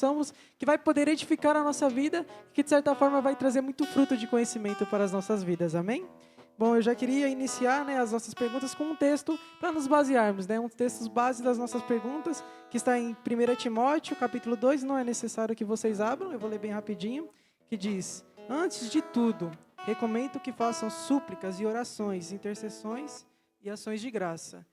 somos, que vai poder edificar a nossa vida, que de certa forma vai trazer muito fruto de conhecimento para as nossas vidas, amém? Bom, eu já queria iniciar, as nossas perguntas com um texto para nos basearmos, um texto base das nossas perguntas, que está em 1 Timóteo, capítulo 2, não é necessário que vocês abram, eu vou ler bem rapidinho, que diz: antes de tudo, recomendo que façam súplicas e orações, intercessões e ações de graça,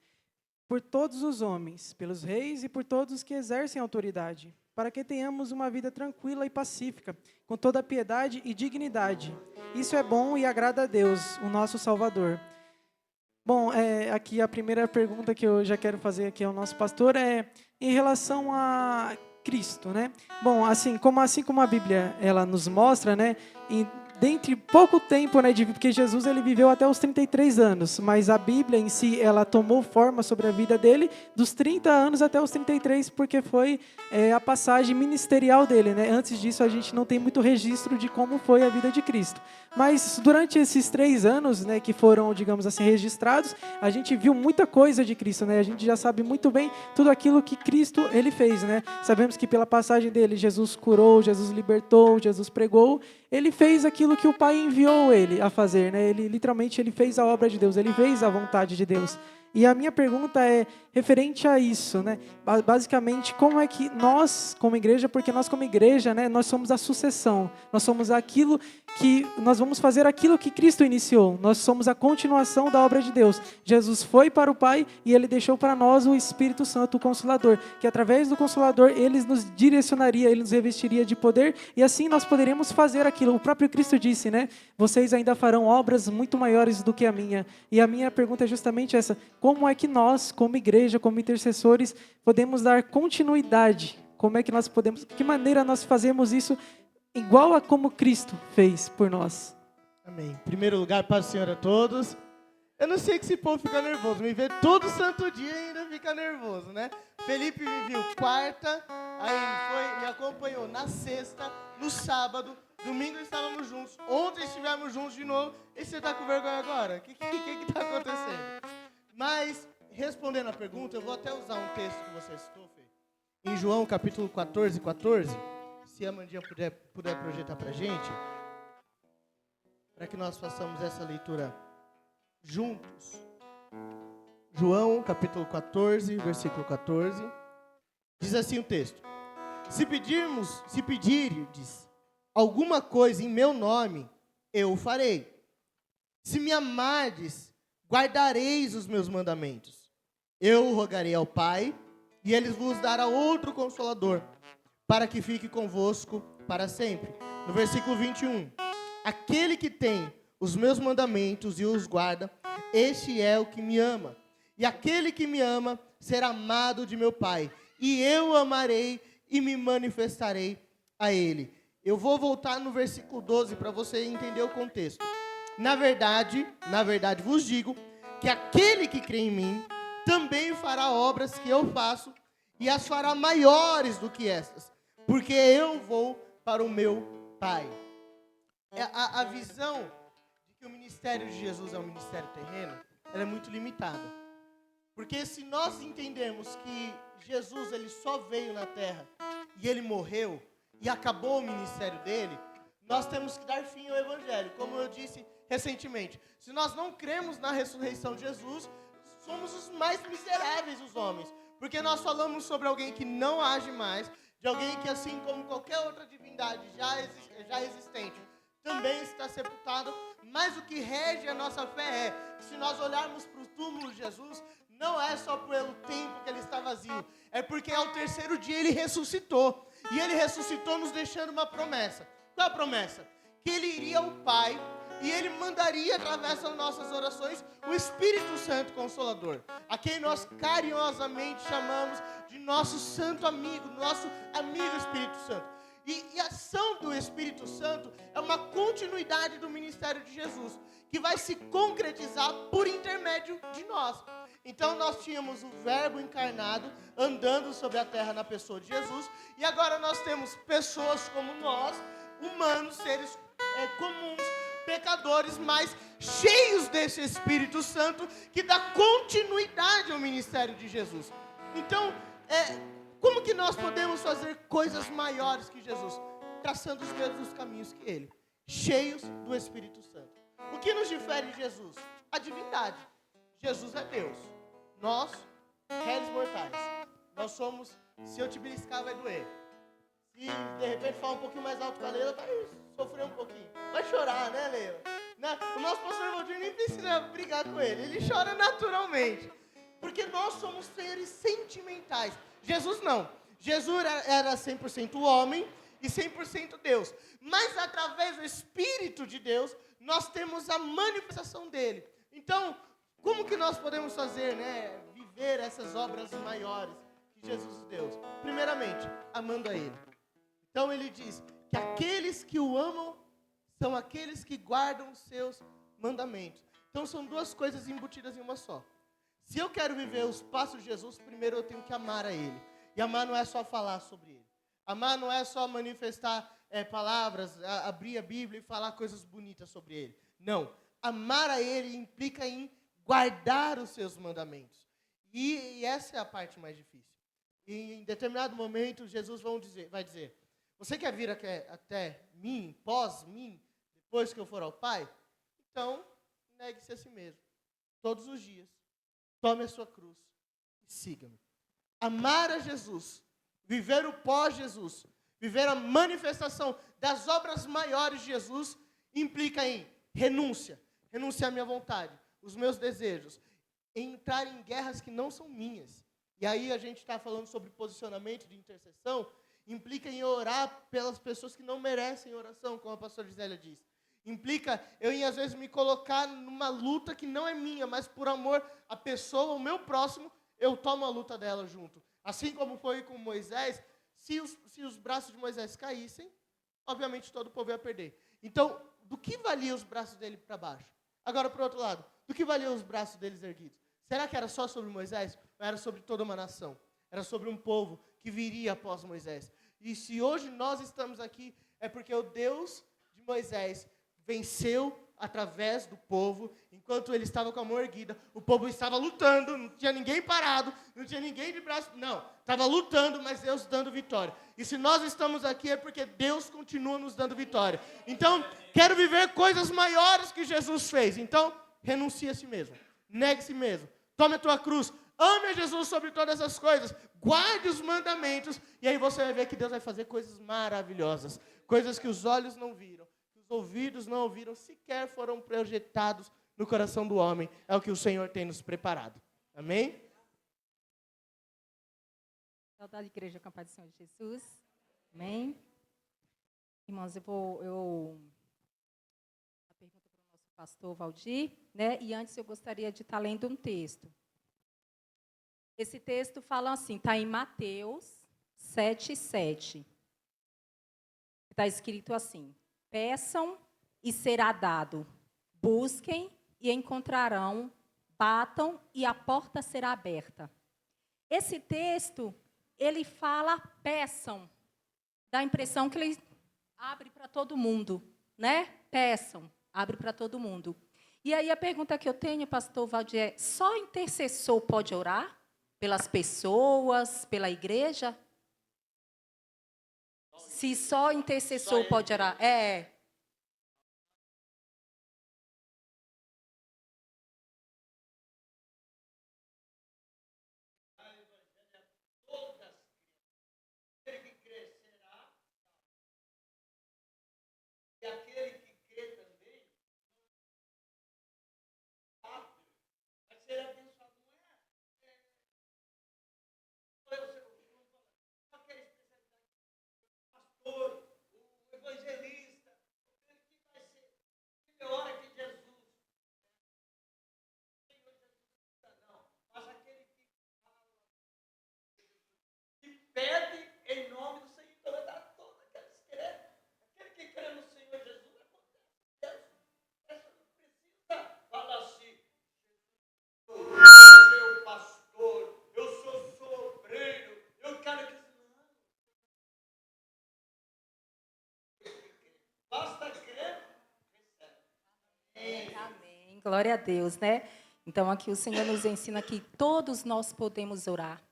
por todos os homens, pelos reis e por todos os que exercem autoridade, para que tenhamos uma vida tranquila e pacífica, com toda piedade e dignidade. Isso é bom e agrada a Deus, o nosso Salvador. Bom, aqui a primeira pergunta que eu já quero fazer aqui ao nosso pastor é em relação a Cristo, né? Bom, assim como a Bíblia ela nos mostra, dentre pouco tempo, porque Jesus ele viveu até os 33 anos, mas a Bíblia em si, ela tomou forma sobre a vida dele dos 30 anos até os 33, porque foi a passagem ministerial dele, né? Antes disso, a gente não tem muito registro de como foi a vida de Cristo. Mas durante esses 3 anos, que foram, digamos assim, registrados, a gente viu muita coisa de Cristo, né? A gente já sabe muito bem tudo aquilo que Cristo ele fez, né? Sabemos que pela passagem dele, Jesus curou, Jesus libertou, Jesus pregou, ele fez aquilo que o Pai enviou ele a fazer, né? Ele literalmente ele fez a obra de Deus, ele fez a vontade de Deus. E a minha pergunta é referente a isso, né? Basicamente, como é que nós, como igreja, porque nós como igreja, nós somos a sucessão, nós somos aquilo que, nós vamos fazer aquilo que Cristo iniciou, nós somos a continuação da obra de Deus. Jesus foi para o Pai e Ele deixou para nós o Espírito Santo, o Consolador, que através do Consolador, Ele nos direcionaria, Ele nos revestiria de poder, e assim nós poderíamos fazer aquilo. O próprio Cristo disse, vocês ainda farão obras muito maiores do que a minha. E a minha pergunta é justamente essa: como é que nós, como igreja, como intercessores, podemos dar continuidade? Como é que nós podemos, de que maneira nós fazemos isso igual a como Cristo fez por nós? Amém. Em primeiro lugar, paz do Senhor a todos. Eu não sei que esse povo fica nervoso, me vê todo santo dia e ainda fica nervoso, né? Felipe me viu quarta, aí me acompanhou na sexta, no sábado, domingo estávamos juntos, ontem estivemos juntos de novo, e você tá com vergonha agora? O que tá acontecendo? Mas, respondendo a pergunta, eu vou até usar um texto que você citou, Fê. Em João, capítulo 14, se a Mandinha puder projetar pra gente, para que nós façamos essa leitura juntos. João, capítulo 14, versículo 14, diz assim o texto: se pedirdes alguma coisa em meu nome, eu o farei. Se me amardes, guardareis os meus mandamentos. Eu rogarei ao Pai, e Ele vos dará outro Consolador, para que fique convosco para sempre. No versículo 21, aquele que tem os meus mandamentos e os guarda, este é o que me ama. E aquele que me ama será amado de meu Pai, e eu o amarei e me manifestarei a ele. Eu vou voltar no versículo 12 para você entender o contexto. Na verdade vos digo que aquele que crê em mim também fará obras que eu faço, e as fará maiores do que estas, porque eu vou para o meu Pai. A visão de que o ministério de Jesus é um ministério terreno, ela é muito limitada. Porque se nós entendermos que Jesus ele só veio na terra e ele morreu e acabou o ministério dele, nós temos que dar fim ao evangelho. Como eu disse recentemente, se nós não cremos na ressurreição de Jesus, somos os mais miseráveis dos homens. Porque nós falamos sobre alguém que não age mais, de alguém que, assim como qualquer outra divindade já existente, também está sepultado. Mas o que rege a nossa fé é que, se nós olharmos para o túmulo de Jesus, não é só pelo tempo que ele está vazio, é porque ao terceiro dia ele ressuscitou. E ele ressuscitou nos deixando uma promessa. Qual é a promessa? Que ele iria ao Pai e ele mandaria, através das nossas orações, o Espírito Santo Consolador, a quem nós carinhosamente chamamos de nosso santo amigo, nosso amigo Espírito Santo. E a ação do Espírito Santo é uma continuidade do ministério de Jesus, que vai se concretizar por intermédio de nós. Então nós tínhamos o Verbo encarnado andando sobre a terra na pessoa de Jesus, e agora nós temos pessoas como nós, humanos, seres comuns, pecadores, mas cheios desse Espírito Santo que dá continuidade ao ministério de Jesus. Então, Como que nós podemos fazer coisas maiores que Jesus? Traçando os mesmos caminhos que Ele, cheios do Espírito Santo. O que nos difere de Jesus? A divindade. Jesus é Deus. Nós, réis mortais. Nós somos, se eu te beliscar vai doer. Se de repente falar um pouquinho mais alto com a Leila, vai sofrer um pouquinho. Vai chorar, né, Leila? O nosso pastor Valdir nem precisa brigar com ele. Ele chora naturalmente. Porque nós somos seres sentimentais. Jesus não. Jesus era 100% homem e 100% Deus. Mas através do Espírito de Deus, nós temos a manifestação dele. Então, como que nós podemos fazer, né, viver essas obras maiores que Jesus deu? Primeiramente, amando a Ele. Então ele diz que aqueles que o amam são aqueles que guardam os seus mandamentos. Então são duas coisas embutidas em uma só. Se eu quero viver os passos de Jesus, primeiro eu tenho que amar a Ele. E amar não é só falar sobre Ele. Amar não é só manifestar palavras, abrir a Bíblia e falar coisas bonitas sobre Ele. Não. Amar a Ele implica em guardar os seus mandamentos. E essa é a parte mais difícil. E em determinado momento, Jesus vai dizer, você quer vir até mim, pós mim, depois que eu for ao Pai? Então, negue-se a si mesmo. Todos os dias. Tome a sua cruz e siga-me. Amar a Jesus, viver o pós-Jesus, viver a manifestação das obras maiores de Jesus, implica em renúncia. Renunciar à minha vontade, os meus desejos. Entrar em guerras que não são minhas. E aí a gente está falando sobre posicionamento de intercessão, implica em orar pelas pessoas que não merecem oração, como a pastora Gisélia disse. Implica eu em, às vezes, me colocar numa luta que não é minha, mas por amor à pessoa, ao meu próximo, eu tomo a luta dela junto. Assim como foi com Moisés, se os braços de Moisés caíssem, obviamente todo o povo ia perder. Então, do que valia os braços dele para baixo? Agora, por outro lado, do que valiam os braços deles erguidos? Será que era só sobre Moisés? Ou era sobre toda uma nação? Era sobre um povo que viria após Moisés. E se hoje nós estamos aqui, é porque o Deus de Moisés venceu através do povo, enquanto ele estava com a mão erguida, o povo estava lutando, não tinha ninguém parado, não tinha ninguém de braço, não, estava lutando, mas Deus dando vitória. E se nós estamos aqui é porque Deus continua nos dando vitória. Então, quero viver coisas maiores que Jesus fez. Então, renuncie a si mesmo, negue a si mesmo, tome a tua cruz, ame a Jesus sobre todas as coisas, guarde os mandamentos, e aí você vai ver que Deus vai fazer coisas maravilhosas, coisas que os olhos não viram, que os ouvidos não ouviram, sequer foram projetados no coração do homem. É o que o Senhor tem nos preparado. Amém? Saudade da Igreja Campo do Senhor Jesus. Amém? Irmãos, a pergunta para o nosso pastor Valdir, né? E antes eu gostaria de estar lendo um texto. Esse texto fala assim, está em Mateus 7:7. Está escrito assim: peçam e será dado, busquem e encontrarão, batam e a porta será aberta. Esse texto, ele fala peçam, dá a impressão que ele abre para todo mundo, né? Peçam, abre para todo mundo. E aí a pergunta que eu tenho, pastor Valdir, é: só intercessor pode orar? Pelas pessoas, pela igreja? Se só intercessor pode orar. Pede em nome do Senhor, então vai dar todos aqueles que crê. Aquele que crê no Senhor Jesus, acontece. Deus não precisa falar assim: eu sou seu pastor, eu sou seu obreiro, eu quero que. Não. Basta crer, recebe. Amém. Glória a Deus, né? Então aqui o Senhor nos ensina que todos nós podemos orar.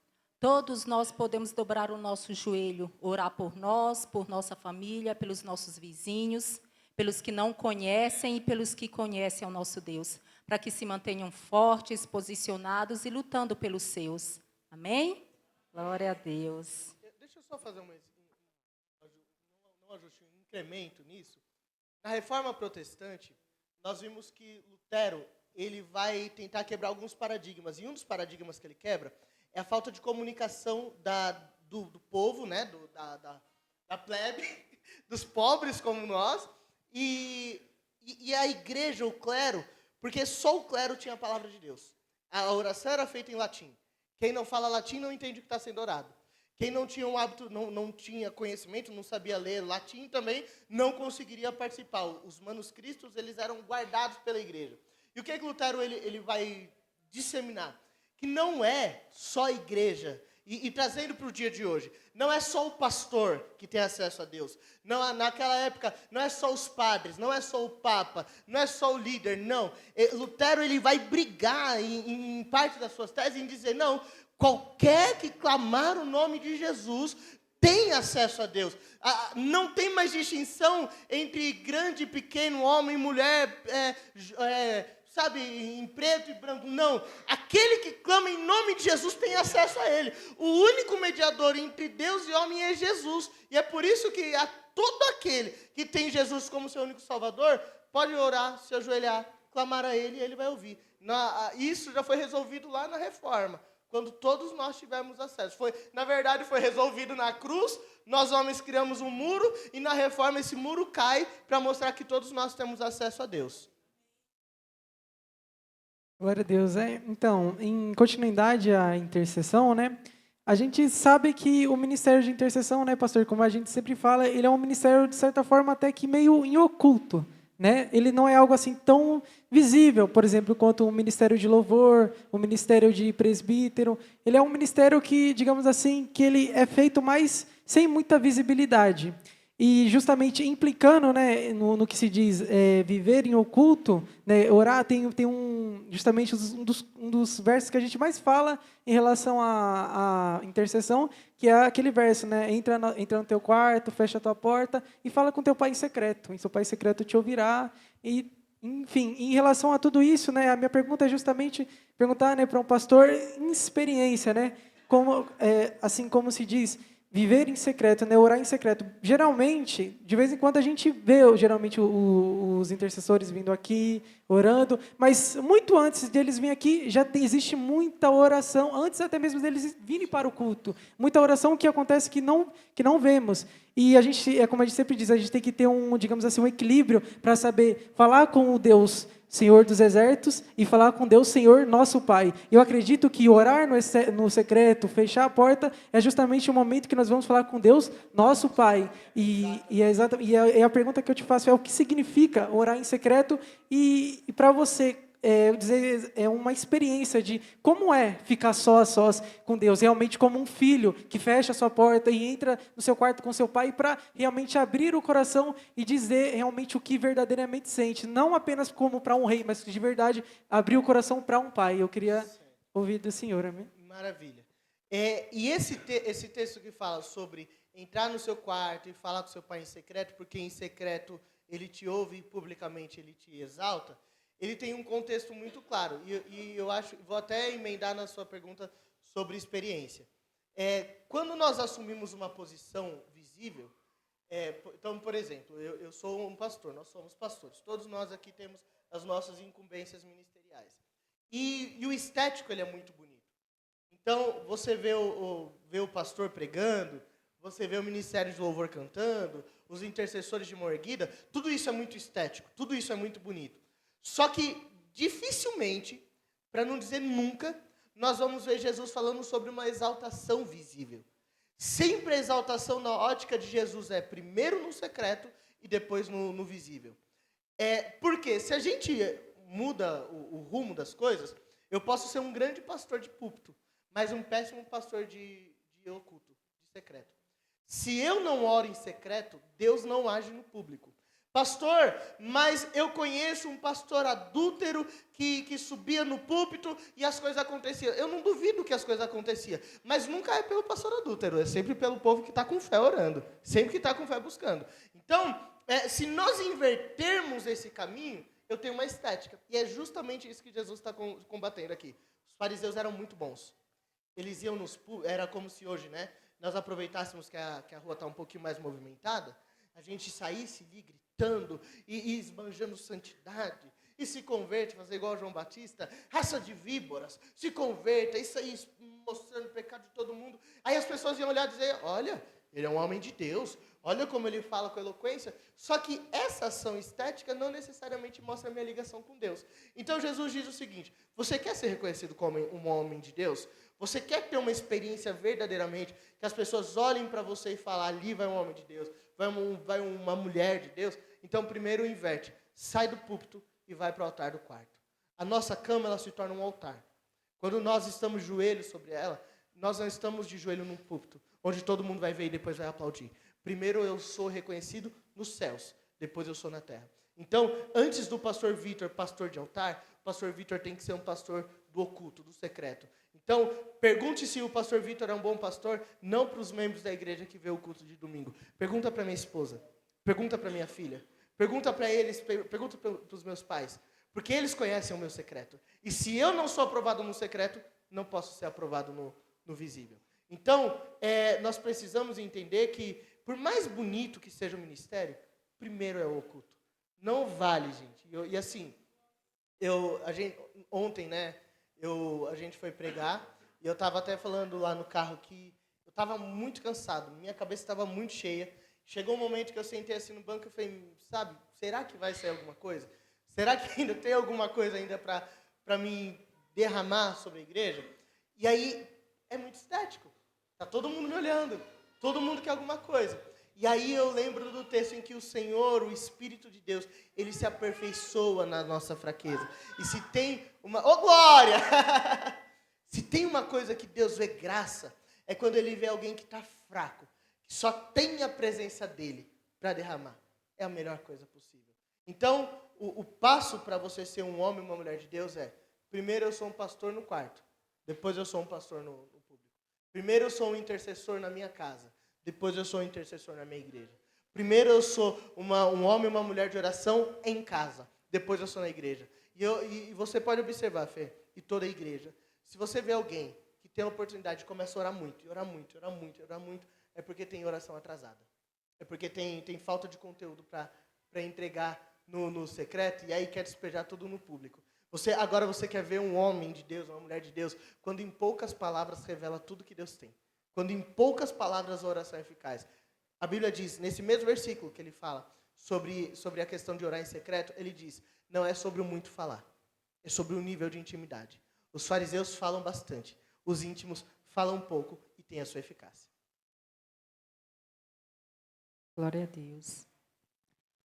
Todos nós podemos dobrar o nosso joelho, orar por nós, por nossa família, pelos nossos vizinhos, pelos que não conhecem e pelos que conhecem o nosso Deus, para que se mantenham fortes, posicionados e lutando pelos seus. Amém? Glória a Deus. Deixa eu só fazer um incremento nisso. Na Reforma Protestante, nós vimos que Lutero, ele vai tentar quebrar alguns paradigmas. E um dos paradigmas que ele quebra é a falta de comunicação do povo, né, da plebe, dos pobres como nós, e a igreja, o clero, porque só o clero tinha a palavra de Deus. A oração era feita em latim. Quem não fala latim não entende o que está sendo orado. Quem não tinha um hábito, não tinha conhecimento, não sabia ler latim também, não conseguiria participar. Os manuscritos, eles eram guardados pela igreja. E o que Lutero ele vai disseminar? Que não é só a igreja, e trazendo para o dia de hoje, não é só o pastor que tem acesso a Deus. Não, naquela época, não é só os padres, não é só o papa, não é só o líder, não. Lutero ele vai brigar em parte das suas teses em dizer, não, qualquer que clamar o nome de Jesus tem acesso a Deus. Não tem mais distinção entre grande e pequeno, homem e mulher, sabe, em preto e branco. Não. Aquele que clama em nome de Jesus tem acesso a Ele. O único mediador entre Deus e homem é Jesus. E é por isso que a todo aquele que tem Jesus como seu único Salvador, pode orar, se ajoelhar, clamar a Ele e Ele vai ouvir. Isso já foi resolvido lá na Reforma, quando todos nós tivemos acesso. Na verdade, foi resolvido na cruz, nós homens criamos um muro, e na Reforma esse muro cai para mostrar que todos nós temos acesso a Deus. Glória a Deus. Então, em continuidade à intercessão, né? A gente sabe que o ministério de intercessão, né, pastor, como a gente sempre fala, ele é um ministério, de certa forma, até que meio em oculto, né? Ele não é algo assim tão visível, por exemplo, quanto o ministério de louvor, o ministério de presbítero. Ele é um ministério que, digamos assim, que ele é feito mais sem muita visibilidade. E justamente implicando, né, no que se diz viver em oculto, né, orar, tem justamente um dos versos que a gente mais fala em relação à intercessão, que é aquele verso, né, entra no teu quarto, fecha a tua porta e fala com teu pai em secreto, e seu pai em secreto te ouvirá. E, enfim, em relação a tudo isso, né, a minha pergunta é justamente perguntar, né, para um pastor em experiência, né, assim como se diz, viver em secreto, né, orar em secreto. Geralmente, de vez em quando a gente vê os intercessores vindo aqui, orando, mas muito antes deles virem aqui, existe muita oração, antes até mesmo deles virem para o culto. Muita oração que acontece que não vemos. E a gente, como a gente sempre diz, a gente tem que ter digamos assim, um equilíbrio para saber falar com o Deus Senhor dos Exércitos e falar com Deus, Senhor, nosso Pai. Eu acredito que orar no secreto, fechar a porta, é justamente o momento que nós vamos falar com Deus, nosso Pai. E a pergunta que eu te faço é o que significa orar em secreto e para você, é uma experiência de como é ficar só a sós com Deus, realmente como um filho que fecha a sua porta e entra no seu quarto com seu pai para realmente abrir o coração e dizer realmente o que verdadeiramente sente, não apenas como para um rei, mas de verdade abrir o coração para um pai. Eu queria ouvir do Senhor, amém? Maravilha. E esse texto que fala sobre entrar no seu quarto e falar com seu pai em secreto, porque em secreto ele te ouve e publicamente ele te exalta, ele tem um contexto muito claro. E eu acho, vou até emendar na sua pergunta sobre experiência. Quando nós assumimos uma posição visível, então, por exemplo, eu sou um pastor, nós somos pastores. Todos nós aqui temos as nossas incumbências ministeriais. E o estético ele é muito bonito. Então, você vê o pastor pregando, você vê o ministério de louvor cantando, os intercessores de mão erguida, tudo isso é muito estético, tudo isso é muito bonito. Só que, dificilmente, para não dizer nunca, nós vamos ver Jesus falando sobre uma exaltação visível. Sempre a exaltação na ótica de Jesus é primeiro no secreto e depois no visível. Porque se a gente muda o rumo das coisas, eu posso ser um grande pastor de púlpito, mas um péssimo pastor de oculto, de secreto. Se eu não oro em secreto, Deus não age no público. Pastor, mas eu conheço um pastor adúltero que subia no púlpito e as coisas aconteciam. Eu não duvido que as coisas aconteciam, mas nunca é pelo pastor adúltero, é sempre pelo povo que está com fé orando, sempre que está com fé buscando. Então, se nós invertermos esse caminho, eu tenho uma estética. E é justamente isso que Jesus está combatendo aqui. Os fariseus eram muito bons. Eles iam era como se hoje, né, nós aproveitássemos que a rua está um pouquinho mais movimentada, a gente saísse ali gritando e esbanjando santidade, e se converte, fazer igual João Batista, raça de víboras, se converta, isso aí mostrando o pecado de todo mundo. Aí as pessoas iam olhar e dizer, olha, ele é um homem de Deus, olha como ele fala com eloquência. Só que essa ação estética não necessariamente mostra a minha ligação com Deus. Então Jesus diz o seguinte, você quer ser reconhecido como um homem de Deus? Você quer ter uma experiência verdadeiramente, que as pessoas olhem para você e falem, ali vai um homem de Deus, vai uma mulher de Deus? Então primeiro inverte, sai do púlpito e vai para o altar do quarto. A nossa cama, ela se torna um altar. Quando nós estamos de joelhos sobre ela, nós não estamos de joelho num púlpito, onde todo mundo vai ver e depois vai aplaudir. Primeiro eu sou reconhecido nos céus, depois eu sou na terra. Então, antes do pastor Vitor, pastor de altar, o pastor Vitor tem que ser um pastor do oculto, do secreto. Então, pergunte se o pastor Vitor é um bom pastor, não para os membros da igreja que vê o culto de domingo. Pergunta para minha esposa, pergunta para minha filha, pergunta para eles, pergunta para os meus pais, porque eles conhecem o meu secreto. E se eu não sou aprovado no secreto, não posso ser aprovado no visível. Então, nós precisamos entender que, por mais bonito que seja o ministério, primeiro é o oculto. Não vale, gente. E assim, ontem, né, a gente foi pregar, e eu estava até falando lá no carro que eu estava muito cansado, minha cabeça estava muito cheia. Chegou um momento que eu sentei assim no banco e falei, sabe, será que vai sair alguma coisa? Será que ainda tem alguma coisa ainda para me derramar sobre a igreja? E aí, é muito estético. Está todo mundo me olhando, todo mundo quer alguma coisa. E aí eu lembro do texto em que o Senhor, o Espírito de Deus, ele se aperfeiçoa na nossa fraqueza. E se tem uma... Ô, glória! Se tem uma coisa que Deus vê graça, é quando ele vê alguém que está fraco, que só tem a presença dele para derramar. É a melhor coisa possível. Então, o passo para você ser um homem e uma mulher de Deus é, primeiro eu sou um pastor no quarto, depois eu sou um pastor no público. Primeiro eu sou um intercessor na minha casa, depois eu sou um intercessor na minha igreja. Primeiro eu sou um homem e uma mulher de oração em casa, depois eu sou na igreja. E você pode observar, Fê, e toda a igreja, se você vê alguém que tem a oportunidade de começar a orar muito, e orar muito, orar muito, orar muito, é porque tem oração atrasada. É porque tem falta de conteúdo para entregar no secreto, e aí quer despejar tudo no público. Agora você quer ver um homem de Deus, uma mulher de Deus, quando em poucas palavras revela tudo que Deus tem. Quando em poucas palavras a oração é eficaz. A Bíblia diz, nesse mesmo versículo que ele fala sobre a questão de orar em secreto, ele diz, não é sobre o muito falar, é sobre o nível de intimidade. Os fariseus falam bastante, os íntimos falam pouco e têm a sua eficácia. Glória a Deus.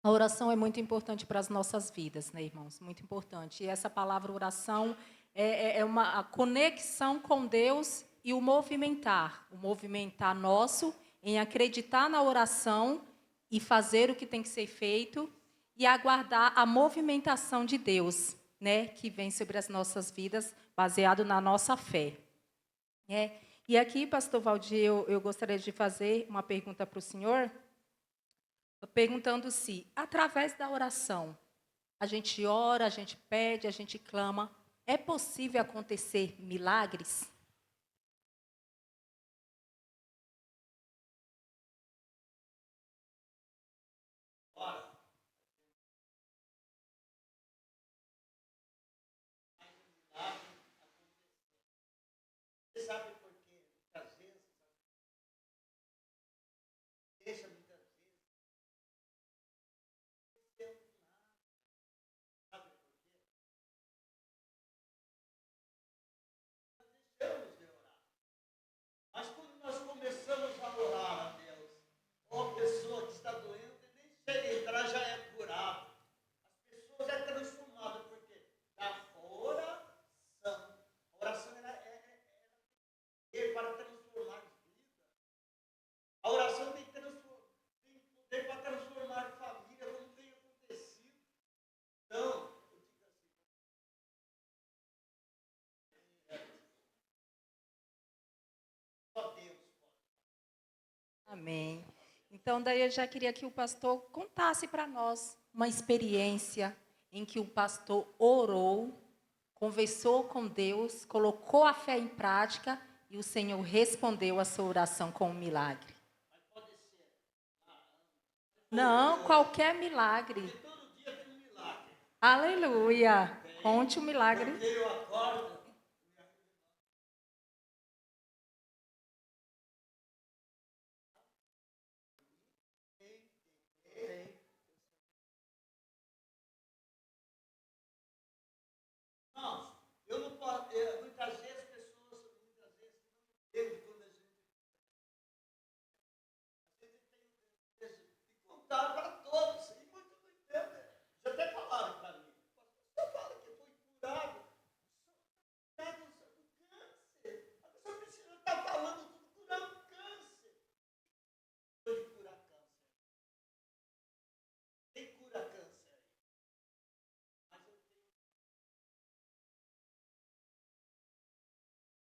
A oração é muito importante para as nossas vidas, né, irmãos? Muito importante. E essa palavra oração é a conexão com Deus e o movimentar nosso em acreditar na oração e fazer o que tem que ser feito e aguardar a movimentação de Deus, né, que vem sobre as nossas vidas, baseado na nossa fé. E aqui, pastor Valdir, eu gostaria de fazer uma pergunta para o senhor, perguntando se, através da oração, a gente ora, a gente pede, a gente clama, é possível acontecer milagres? Você sabe por quê? Muitas vezes, deixa muitas vezes, sabe por quê? Deixamos de orar. Mas quando nós começamos a orar a Deus, ou a pessoa que está doente, nem chega a entrar, já é curado. As pessoas é transformada, porque da oração. A oração Amém. Então, daí eu já queria que o pastor contasse para nós uma experiência em que o pastor orou, conversou com Deus, colocou a fé em prática e o Senhor respondeu a sua oração com um milagre. Não, qualquer milagre. Todo dia tem um milagre. Aleluia. Conte o milagre. Porque eu acordo. Irmãos, eu não posso. Muitas vezes pessoas, muitas vezes não entendem quando a gente tem que contar para todos. E muitos não entendem. Já até falaram para mim. Você fala que foi curado. Curado do câncer. A pessoa precisa estar falando tudo curando câncer. De curar câncer. Quem cura câncer aí? Mas eu tenho.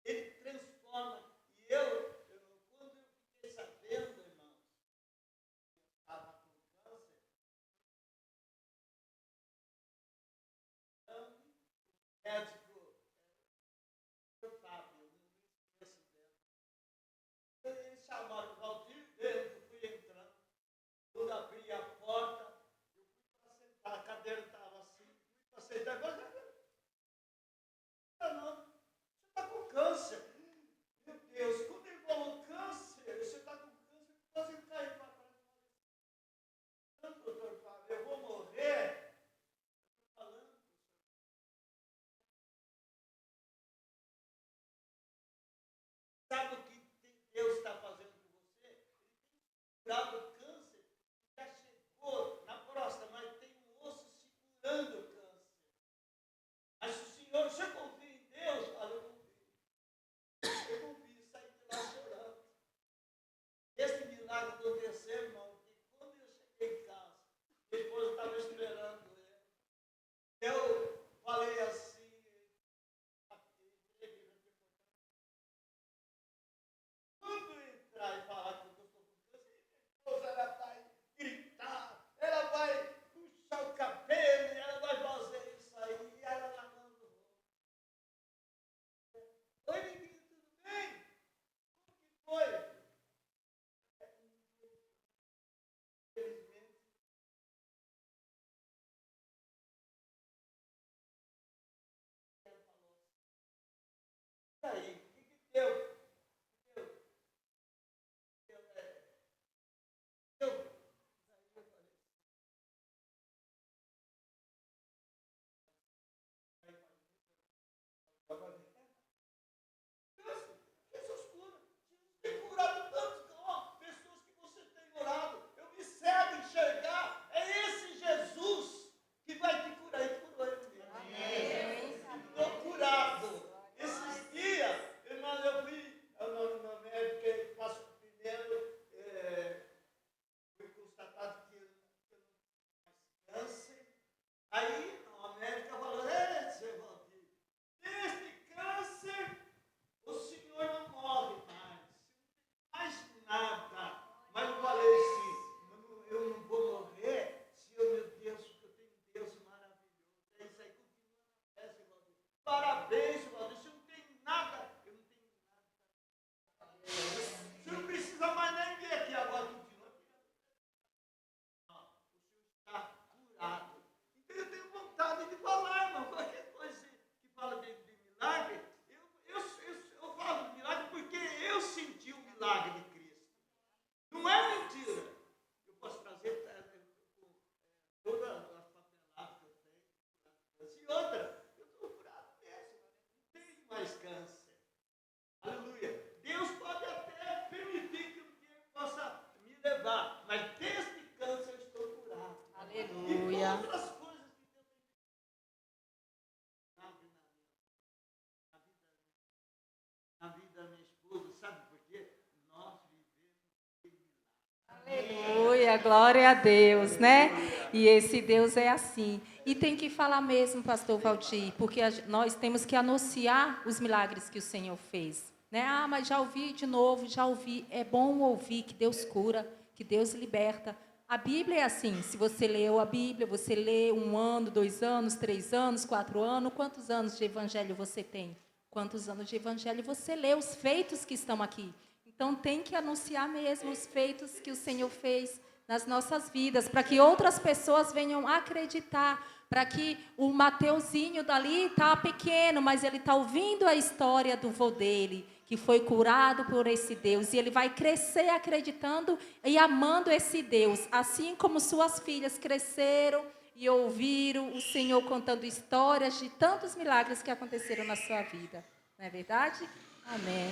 Ele transforma. E quando eu fiquei sabendo, irmãos, que eu estava com câncer, então, o médico, eu Fábio, eu não me esqueço dela. Eles chamaram o Valdir dentro, eu fui entrando. Quando abri a porta, eu fui para sentar, a cadeira estava assim, fui para sentar, agora não, você está com câncer. Meu Deus, quando ele falou câncer, você está com câncer, quase caí para trás. Não, doutor Fábio, eu vou morrer. Eu estou falando. Sabe o que Deus está fazendo com você? Ele tem curado o câncer, já chegou na próstata, mas tem um osso segurando o câncer. Mas se o Senhor, você confia em Deus? Fala, eu confio. Eu confio, saí de lá chorando. Esse milagre aconteceu, irmão, que quando eu cheguei em casa, minha esposa estava esperando ele. Eu falei assim, quando entrar e falar que eu estou com câncer, minha esposa ela vai gritar, ela vai puxar o cabelo, ela vai fazer isso aí, e ela na mão do outro. Oi, menino, tudo bem? Como que foi? Infelizmente, ela falou assim, e aí, o que deu? Deu? Deu? Deu? Aí eu falei, Jesus cura. Jesus tem curado tantos, pessoas que você tem orado. Eu me cego enxergar. É esse Jesus que vai te curar. E curou ele mesmo. Estou curado. Esses dias, irmão, eu fui no médico, que passou primeiro, fui constatado que eu não tenho mais câncer. Aí a médica falou, seu Valdir, deste câncer o senhor não morre mais nada. Mas eu falei assim, eu não vou morrer se eu, meu Deus, porque eu tenho um Deus maravilhoso. É isso aí, continua na fé, seu Valdir. Parabéns, seu Valdir, você não tem nada, eu não tenho nada. Você não precisa mais nem vir aqui agora, continua aqui. Não, o senhor está curado. Então eu tenho vontade de falar, irmão, qualquer coisa que fala de milagre, eu falo de milagre porque eu senti o milagre de Cristo. Não é mentira. Eu posso trazer todas as papeladas que eu tenho. E outra, eu estou curado mesmo. Não tenho mais câncer. Aleluia. Deus pode até permitir que um dia eu possa me levar, mas deste câncer eu estou curado. Aleluia. E outras coisas que Deus tem na vida da minha esposa, sabe por quê? Nós vivemos em milagre. Aleluia, glória a Deus, né? E esse Deus é assim. E tem que falar mesmo, pastor Valdir, porque nós temos que anunciar os milagres que o Senhor fez. Né? Ah, mas já ouvi de novo, já ouvi. É bom ouvir que Deus cura, que Deus liberta. A Bíblia é assim, se você leu a Bíblia, você lê 1 ano, 2 anos, 3 anos, 4 anos, quantos anos de evangelho você tem? Quantos anos de evangelho você lê, os feitos que estão aqui. Então, tem que anunciar mesmo os feitos que o Senhor fez nas nossas vidas, para que outras pessoas venham acreditar, para que o Mateuzinho dali está pequeno, mas ele está ouvindo a história do vô dele, que foi curado por esse Deus, e ele vai crescer acreditando e amando esse Deus, assim como suas filhas cresceram e ouviram o Senhor contando histórias de tantos milagres que aconteceram na sua vida. Não é verdade? Amém.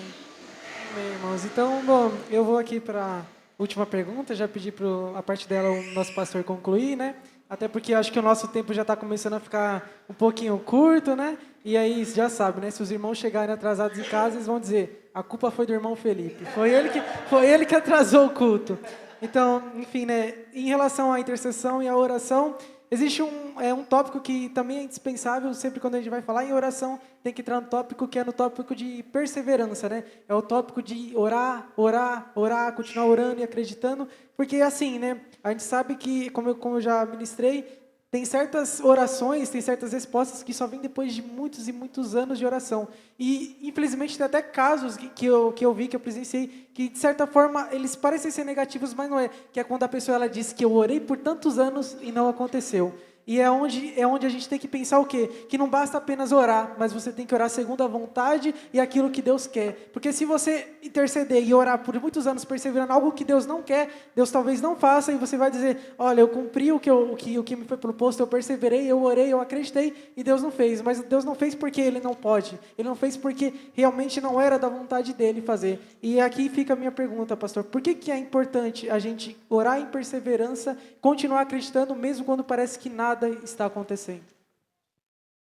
Amém, irmãos. Então, bom, eu vou aqui para a última pergunta, já pedi para a parte dela o nosso pastor concluir, né? Até porque acho que o nosso tempo já está começando a ficar um pouquinho curto, né? E aí, já sabe, né? Se os irmãos chegarem atrasados em casa, eles vão dizer, a culpa foi do irmão Felipe. Foi ele que atrasou o culto. Então, enfim, né? Em relação à intercessão e à oração, existe um tópico que também é indispensável, sempre quando a gente vai falar em oração, tem que entrar no tópico que é no tópico de perseverança, né? É o tópico de orar, orar, orar, continuar orando e acreditando, porque assim, né? A gente sabe que, como eu já ministrei, tem certas orações, tem certas respostas que só vêm depois de muitos e muitos anos de oração. E, infelizmente, tem até casos que eu vi, que eu presenciei, que, de certa forma, eles parecem ser negativos, mas não é. Que é quando a pessoa ela diz que eu orei por tantos anos e não aconteceu. E é onde a gente tem que pensar o quê? Que não basta apenas orar, mas você tem que orar segundo a vontade e aquilo que Deus quer. Porque se você interceder e orar por muitos anos perseverando algo que Deus não quer, Deus talvez não faça, e você vai dizer, olha, eu cumpri o que me foi proposto, eu perseverei, eu orei, eu acreditei, e Deus não fez. Mas Deus não fez porque Ele não pode. Ele não fez porque realmente não era da vontade dEle fazer. E aqui fica a minha pergunta, pastor. Por que é importante a gente orar em perseverança, continuar acreditando, mesmo quando parece que nada está acontecendo?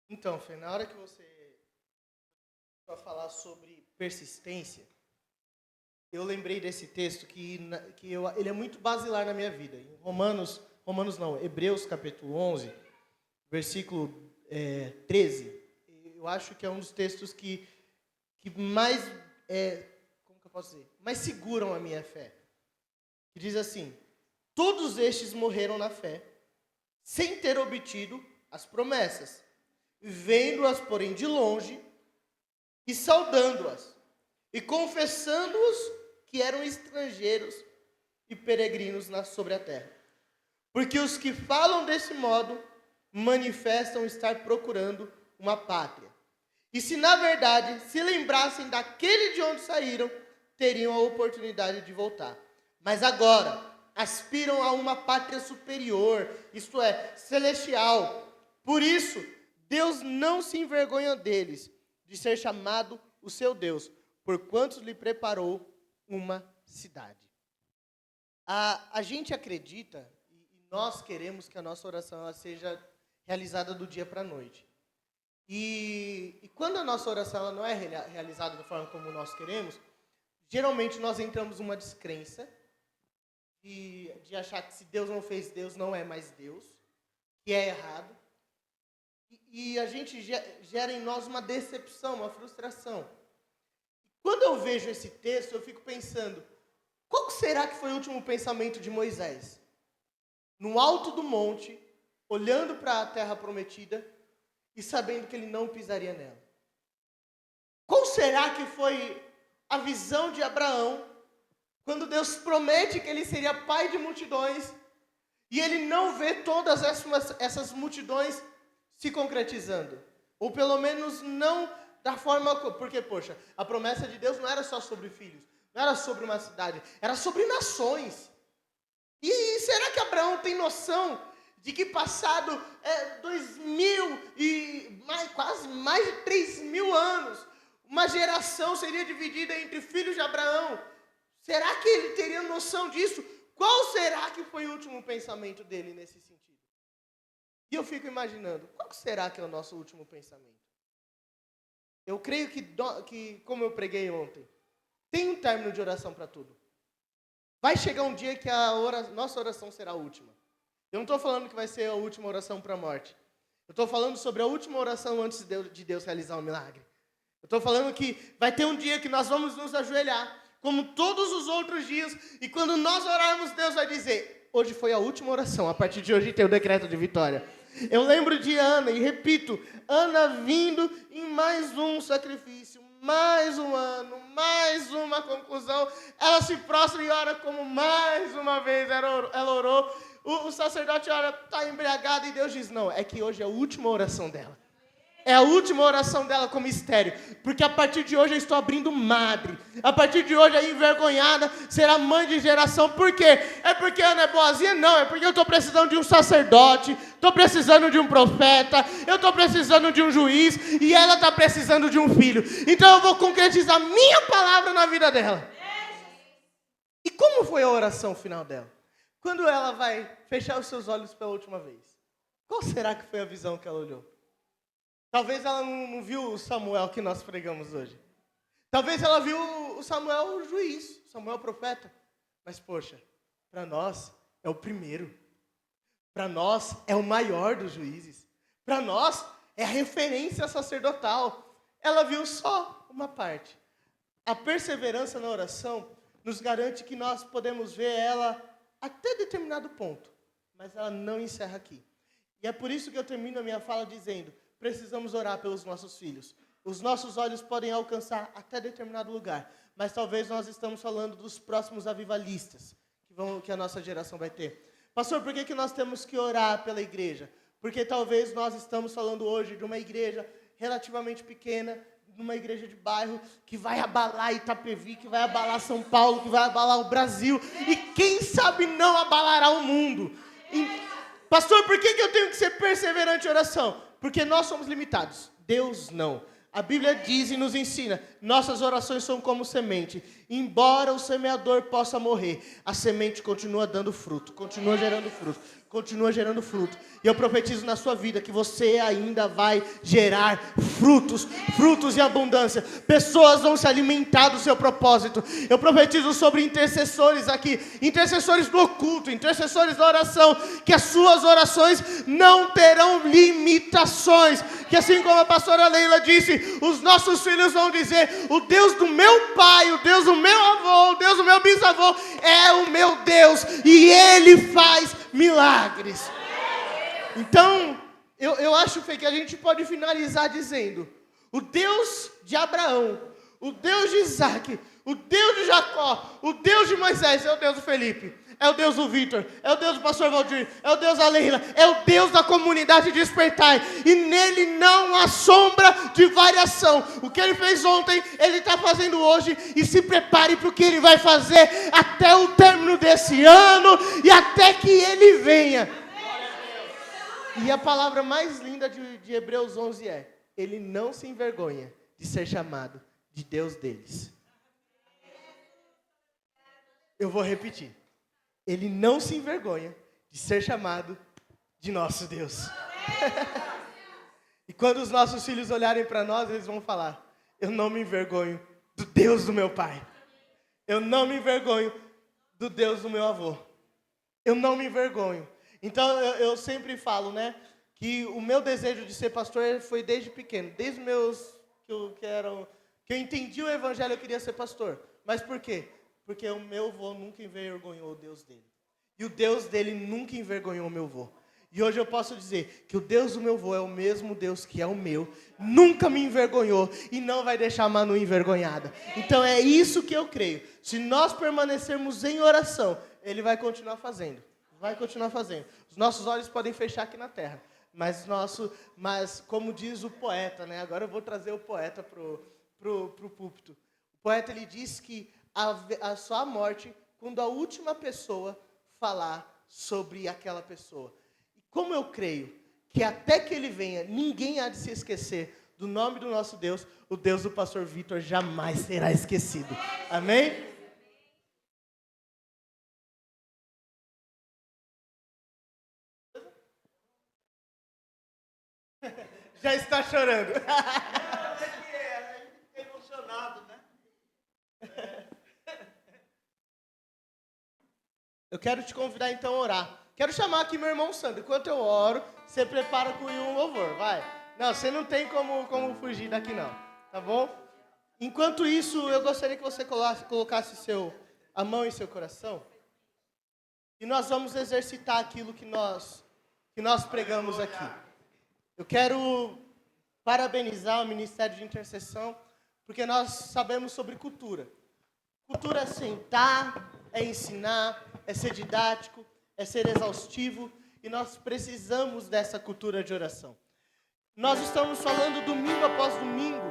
Então, Fê, na hora que você vai falar sobre persistência, eu lembrei desse texto ele é muito basilar na minha vida. Em Hebreus capítulo 11, versículo 13, eu acho que é um dos textos que mais, como que eu posso dizer, mais seguram a minha fé. Que diz assim, todos estes morreram na fé, sem ter obtido as promessas, vendo-as, porém, de longe, e saudando-as, e confessando-os que eram estrangeiros e peregrinos sobre a terra. Porque os que falam desse modo manifestam estar procurando uma pátria. E se, na verdade, se lembrassem daquele de onde saíram, teriam a oportunidade de voltar. Mas agora aspiram a uma pátria superior, isto é, celestial. Por isso, Deus não se envergonha deles, de ser chamado o seu Deus, porquanto lhe preparou uma cidade. A gente acredita, e nós queremos que a nossa oração ela seja realizada do dia para a noite. E quando a nossa oração ela não é realizada da forma como nós queremos, geralmente nós entramos numa descrença, de achar que se Deus não fez, Deus não é mais Deus, que é errado. E a gente gera em nós uma decepção, uma frustração. Quando eu vejo esse texto, eu fico pensando, qual será que foi o último pensamento de Moisés? No alto do monte, olhando para a terra prometida e sabendo que ele não pisaria nela. Qual será que foi a visão de Abraão quando Deus promete que ele seria pai de multidões e ele não vê todas essas multidões se concretizando? Ou pelo menos não da forma... Porque, poxa, a promessa de Deus não era só sobre filhos, não era sobre uma cidade, era sobre nações. E será que Abraão tem noção de que passado 2000 e quase mais de 3.000 anos, uma geração seria dividida entre filhos de Abraão? Será que ele teria noção disso? Qual será que foi o último pensamento dele nesse sentido? E eu fico imaginando, qual será que é o nosso último pensamento? Eu creio que, como eu preguei ontem, tem um término de oração para tudo. Vai chegar um dia que nossa oração será a última. Eu não estou falando que vai ser a última oração para a morte. Eu estou falando sobre a última oração antes de Deus realizar um milagre. Eu estou falando que vai ter um dia que nós vamos nos ajoelhar, como todos os outros dias, e quando nós orarmos, Deus vai dizer, hoje foi a última oração, a partir de hoje tem o decreto de vitória. Eu lembro de Ana, e repito, Ana vindo em mais um sacrifício, mais um ano, mais uma conclusão, ela se prostra e ora como mais uma vez ela orou, o sacerdote ora, está embriagado, e Deus diz, não, é que hoje é a última oração dela. É a última oração dela com mistério, porque a partir de hoje eu estou abrindo madre. A partir de hoje a envergonhada será mãe de geração. Por quê? É porque Ana é boazinha? Não, é porque eu estou precisando de um sacerdote, estou precisando de um profeta, eu estou precisando de um juiz, e ela está precisando de um filho. Então eu vou concretizar minha palavra na vida dela. E como foi a oração final dela? Quando ela vai fechar os seus olhos pela última vez, qual será que foi a visão que ela olhou? Talvez ela não viu o Samuel que nós pregamos hoje. Talvez ela viu o Samuel o juiz, Samuel o profeta. Mas, poxa, para nós é o primeiro. Para nós é o maior dos juízes. Para nós é a referência sacerdotal. Ela viu só uma parte. A perseverança na oração nos garante que nós podemos ver ela até determinado ponto. Mas ela não encerra aqui. E é por isso que eu termino a minha fala dizendo, precisamos orar pelos nossos filhos. Os nossos olhos podem alcançar até determinado lugar, mas talvez nós estamos falando dos próximos avivalistas que a nossa geração vai ter. Pastor, por que nós temos que orar pela igreja? Porque talvez nós estamos falando hoje de uma igreja relativamente pequena, de uma igreja de bairro, que vai abalar Itapevi, que vai abalar São Paulo, que vai abalar o Brasil, e quem sabe não abalará o mundo. Pastor, por que eu tenho que ser perseverante em oração? Porque nós somos limitados, Deus não. A Bíblia diz e nos ensina, nossas orações são como semente. Embora o semeador possa morrer, a semente continua dando fruto, continua gerando fruto, continua gerando fruto. E eu profetizo na sua vida que você ainda vai gerar frutos, frutos em abundância. Pessoas vão se alimentar do seu propósito. Eu profetizo sobre intercessores aqui, intercessores do oculto, intercessores da oração, que as suas orações não terão limitações. Que assim como a pastora Leila disse, os nossos filhos vão dizer, o Deus do meu pai, o Deus do meu avô, o Deus do meu bisavô, é o meu Deus, e Ele faz milagres. Então, eu acho, Fê, que a gente pode finalizar dizendo, o Deus de Abraão, o Deus de Isaac, o Deus de Jacó, o Deus de Moisés, é o Deus do Felipe, é o Deus do Vitor, é o Deus do pastor Valdir, é o Deus da Leila, é o Deus da comunidade Despertai, e nele não há sombra de variação. O que ele fez ontem, ele está fazendo hoje, e se prepare para o que ele vai fazer até o término desse ano, e até que ele venha. E a palavra mais linda de Hebreus 11 é, ele não se envergonha de ser chamado de Deus deles. Eu vou repetir. Ele não se envergonha de ser chamado de nosso Deus. E quando os nossos filhos olharem para nós, eles vão falar, eu não me envergonho do Deus do meu pai. Eu não me envergonho do Deus do meu avô. Eu não me envergonho. Então, eu sempre falo, né, que o meu desejo de ser pastor foi desde pequeno. Desde meus, que eu entendi o evangelho, eu queria ser pastor. Mas por quê? Porque o meu avô nunca envergonhou o Deus dele. E o Deus dele nunca envergonhou o meu avô. E hoje eu posso dizer que o Deus do meu avô é o mesmo Deus que é o meu. Nunca me envergonhou e não vai deixar a Manu envergonhada. Então é isso que eu creio. Se nós permanecermos em oração, ele vai continuar fazendo. Vai continuar fazendo. Os nossos olhos podem fechar aqui na terra. Mas como diz o poeta, né? Agora eu vou trazer o poeta pro púlpito. O poeta, ele diz que só a morte quando a última pessoa falar sobre aquela pessoa. E como eu creio que até que ele venha, ninguém há de se esquecer do nome do nosso Deus, o Deus do pastor Vitor jamais será esquecido. Amém? Já está chorando. É emocionado, né? Eu quero te convidar então a orar. Quero chamar aqui meu irmão Sandro. Enquanto eu oro, você prepara com um louvor, vai. Não, você não tem como fugir daqui não. Tá bom? Enquanto isso, eu gostaria que você colocasse a mão em seu coração. E nós vamos exercitar aquilo que nós pregamos aqui. Eu quero parabenizar o Ministério de Intercessão, porque nós sabemos sobre cultura. Cultura é sentar, é ensinar, é ser didático, é ser exaustivo, e nós precisamos dessa cultura de oração. Nós estamos falando domingo após domingo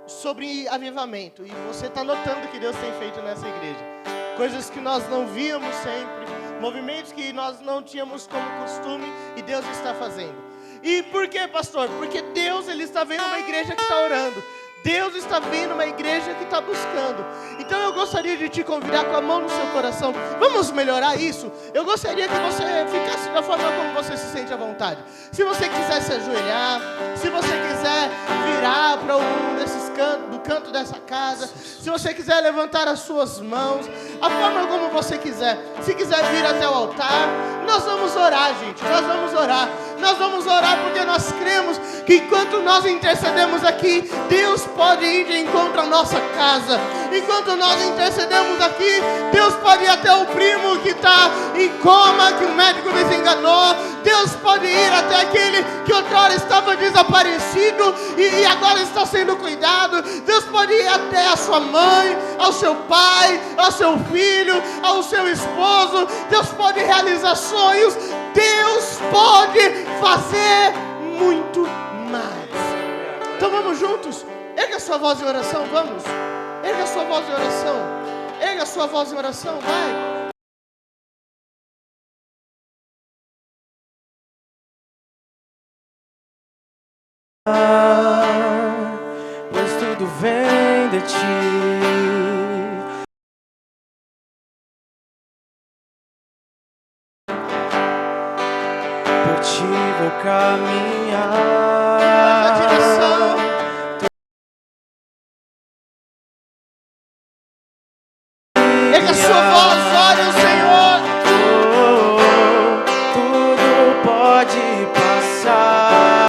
sobre avivamento, e você está notando o que Deus tem feito nessa igreja. Coisas que nós não víamos sempre, movimentos que nós não tínhamos como costume, e Deus está fazendo. E por quê, pastor? Porque Deus, Ele está vendo uma igreja que está orando. Deus está vendo uma igreja que está buscando. Então eu gostaria de te convidar com a mão no seu coração. Vamos melhorar isso? Eu gostaria que você ficasse da forma como você se sente à vontade. Se você quiser se ajoelhar, se você quiser virar para um desses do canto dessa casa, se você quiser levantar as suas mãos, a forma como você quiser. Se quiser vir até o altar, nós vamos orar, gente. Nós vamos orar. Nós vamos orar porque nós cremos que enquanto nós intercedemos aqui, Deus pode ir de encontro à nossa casa. Enquanto nós intercedemos aqui, Deus pode ir até o primo que está em coma, que o médico desenganou. Deus pode ir até aquele que outrora estava desaparecido e agora está sendo cuidado. Deus pode ir até a sua mãe, ao seu pai, ao seu filho, ao seu esposo. Deus pode realizar sonhos. Deus pode fazer muito mais. Então vamos juntos. Erga a sua voz em oração, vamos. Erga a sua voz em oração. Erga a sua voz em oração, vai. Pois tudo vem de ti. Por ti vou caminhar. Na direção. Erga a sua voz.